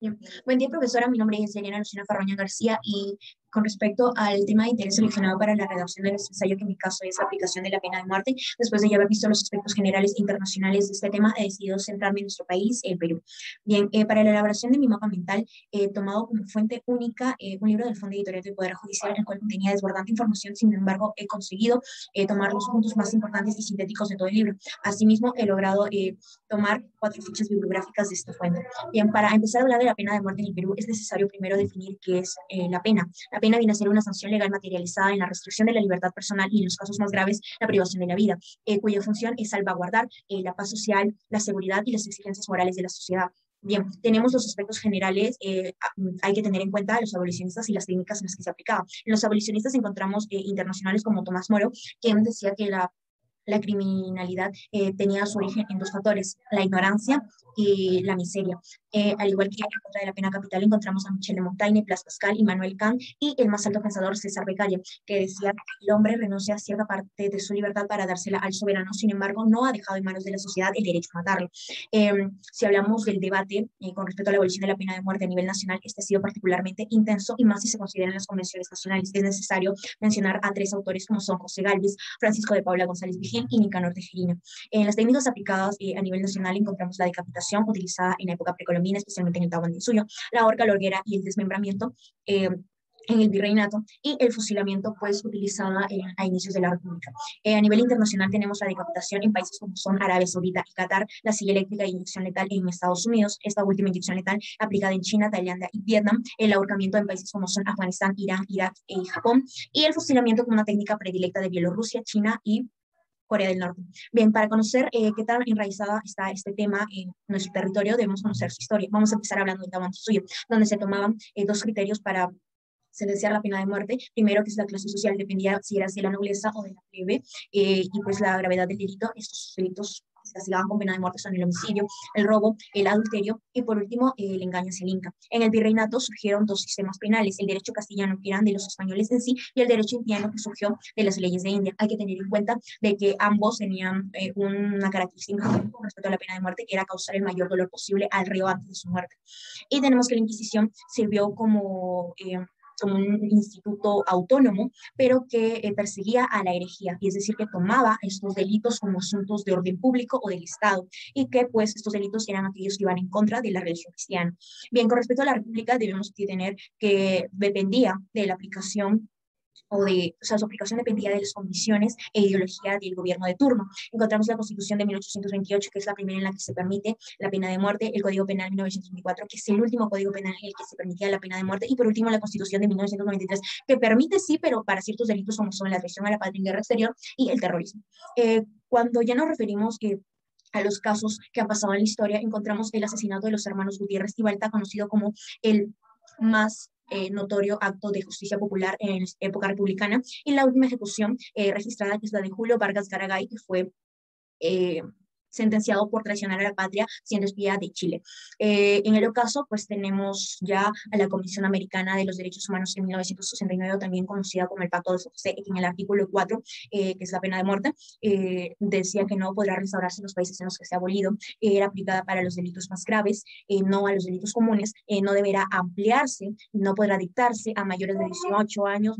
Bien. Buen día, profesora. Mi nombre es Elena Lucina Farroña García y con respecto al tema de interés seleccionado para la redacción de nuestro ensayo, que en mi caso es la aplicación de la pena de muerte, después de ya haber visto los aspectos generales e internacionales de este tema, he decidido centrarme en nuestro país, el Perú. Bien, para la elaboración de mi mapa mental, he tomado como fuente única un libro del Fondo Editorial del Poder Judicial, el cual contenía desbordante información. Sin embargo, he conseguido tomar los puntos más importantes y sintéticos de todo el libro. Asimismo, he logrado tomar 4 fichas bibliográficas de esta fuente. Bien, para empezar a hablar de la pena de muerte en el Perú, es necesario primero definir qué es la pena. La pena viene a ser una sanción legal materializada en la restricción de la libertad personal y, en los casos más graves, la privación de la vida, cuya función es salvaguardar la paz social, la seguridad y las exigencias morales de la sociedad. Bien, tenemos los aspectos generales. Hay que tener en cuenta a los abolicionistas y las técnicas en las que se aplicaba. En los abolicionistas encontramos internacionales como Tomás Moro, quien decía que la criminalidad tenía su origen en 2 factores: la ignorancia y la miseria. Al igual que en contra de la pena capital encontramos a Michel de Montaigne, Blas Pascal, Immanuel Kant y el más alto pensador César Beccaria, que decía que el hombre renuncia a cierta parte de su libertad para dársela al soberano. Sin embargo, no ha dejado en manos de la sociedad el derecho a matarlo. Si hablamos del debate con respecto a la abolición de la pena de muerte a nivel nacional, este ha sido particularmente intenso, y más si se consideran las convenciones nacionales. Es necesario mencionar a 3 autores como son José Gálvez, Francisco de Paula González Vigil y Nicanor Tejerina. En las técnicas aplicadas a nivel nacional encontramos la decapitación, utilizada en la época precolombina, especialmente en el Tahuantinsuyo, la horca, la hoguera y el desmembramiento en el virreinato, y el fusilamiento, pues, utilizada a inicios de la República. A nivel internacional tenemos la decapitación en países como son Arabia Saudita y Qatar, la silla eléctrica e inyección letal en Estados Unidos, esta última inyección letal aplicada en China, Tailandia y Vietnam, el ahorcamiento en países como son Afganistán, Irán, Irak y Japón, y el fusilamiento como una técnica predilecta de Bielorrusia, China y Corea del Norte. Bien, para conocer qué tan enraizada está este tema en nuestro territorio, debemos conocer su historia. Vamos a empezar hablando del Tahuantinsuyo, donde se tomaban 2 criterios para sentenciar la pena de muerte. Primero, que es la clase social, dependía si eras de la nobleza o de la plebe, y pues la gravedad del delito. Estos delitos se castigaban con pena de muerte son el homicidio, el robo, el adulterio y, por último, el engaño hacia el Inca. En el virreinato surgieron 2 sistemas penales: el derecho castellano, que eran de los españoles en sí, y el derecho indiano, que surgió de las leyes de India. Hay que tener en cuenta de que ambos tenían una característica con respecto a la pena de muerte, que era causar el mayor dolor posible al reo antes de su muerte. Y tenemos que la Inquisición sirvió como un instituto autónomo, pero que perseguía a la herejía, y es decir, que tomaba estos delitos como asuntos de orden público o del Estado, y que pues estos delitos eran aquellos que iban en contra de la religión cristiana. Bien, con respecto a la República, debemos tener que dependía de la aplicación o sea, su aplicación dependía de las condiciones e ideología del gobierno de turno. Encontramos la Constitución de 1828, que es la primera en la que se permite la pena de muerte; el Código Penal 1924, que es el último código penal en el que se permitía la pena de muerte; y por último la Constitución de 1993, que permite, sí, pero para ciertos delitos como son la traición a la patria en guerra exterior y el terrorismo. Cuando ya nos referimos a los casos que han pasado en la historia, encontramos el asesinato de los hermanos Gutiérrez y Balta, conocido como el más notorio acto de justicia popular en época republicana, y la última ejecución registrada, que es la de Julio Vargas Garagay, que fue eh, sentenciado por traicionar a la patria siendo espía de Chile. En el ocaso, pues tenemos ya a la Comisión Americana de los Derechos Humanos en 1969, también conocida como el Pacto de San José, que en el artículo 4, que es la pena de muerte, decía que no podrá restaurarse en los países en los que se ha abolido. Era aplicada para los delitos más graves, no a los delitos comunes. No deberá ampliarse, no podrá dictarse a mayores de 18 años,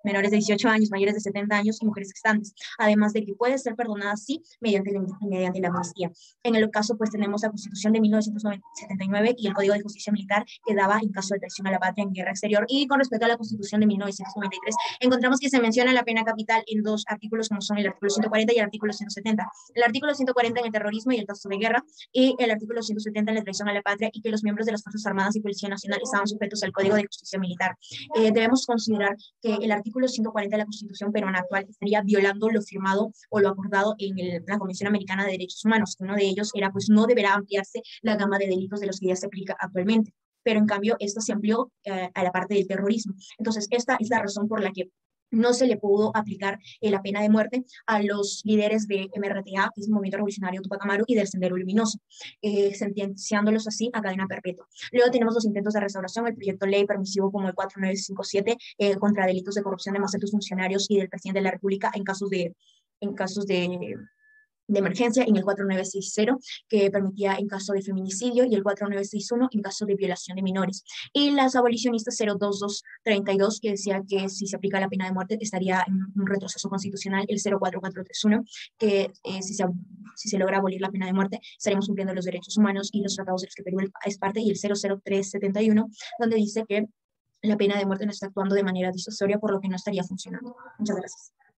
menores de 18 años, mayores de 70 años y mujeres gestantes, además de que puede ser perdonada, sí, mediante la amnistía. En el caso, pues tenemos la Constitución de 1979 y el Código de Justicia Militar, que daba en caso de traición a la patria en guerra exterior. Y con respecto a la Constitución de 1993, encontramos que se menciona la pena capital en 2 artículos, como son el artículo 140 y el artículo 170. El artículo 140 en el terrorismo y el caso de guerra, y el artículo 170 en la traición a la patria, y que los miembros de las Fuerzas Armadas y Policía Nacional estaban sujetos al Código de Justicia Militar. Debemos considerar que el artículo 140 de la Constitución peruana actual estaría violando lo firmado o lo acordado en la Convención Americana de Derechos Humanos, que uno de ellos era, pues, no deberá ampliarse la gama de delitos de los que ya se aplica actualmente, pero en cambio esto se amplió a la parte del terrorismo. Entonces, esta es la razón por la que no se le pudo aplicar la pena de muerte a los líderes de MRTA, que es el Movimiento Revolucionario Tupac Amaru, y del Sendero Luminoso, sentenciándolos así a cadena perpetua. Luego tenemos los intentos de restauración, el proyecto de ley permisivo como el 4957, contra delitos de corrupción de más altos funcionarios y del presidente de la República en casos de de emergencia, en el 4960, que permitía en caso de feminicidio, y el 4961 en caso de violación de menores. Y las abolicionistas 02232, que decía que si se aplica la pena de muerte estaría en un retroceso constitucional, el 04431, que si se logra abolir la pena de muerte, estaremos cumpliendo los derechos humanos y los tratados de los que Perú es parte, y el 00371, donde dice que la pena de muerte no está actuando de manera disuasoria, por lo que no estaría funcionando. Muchas gracias.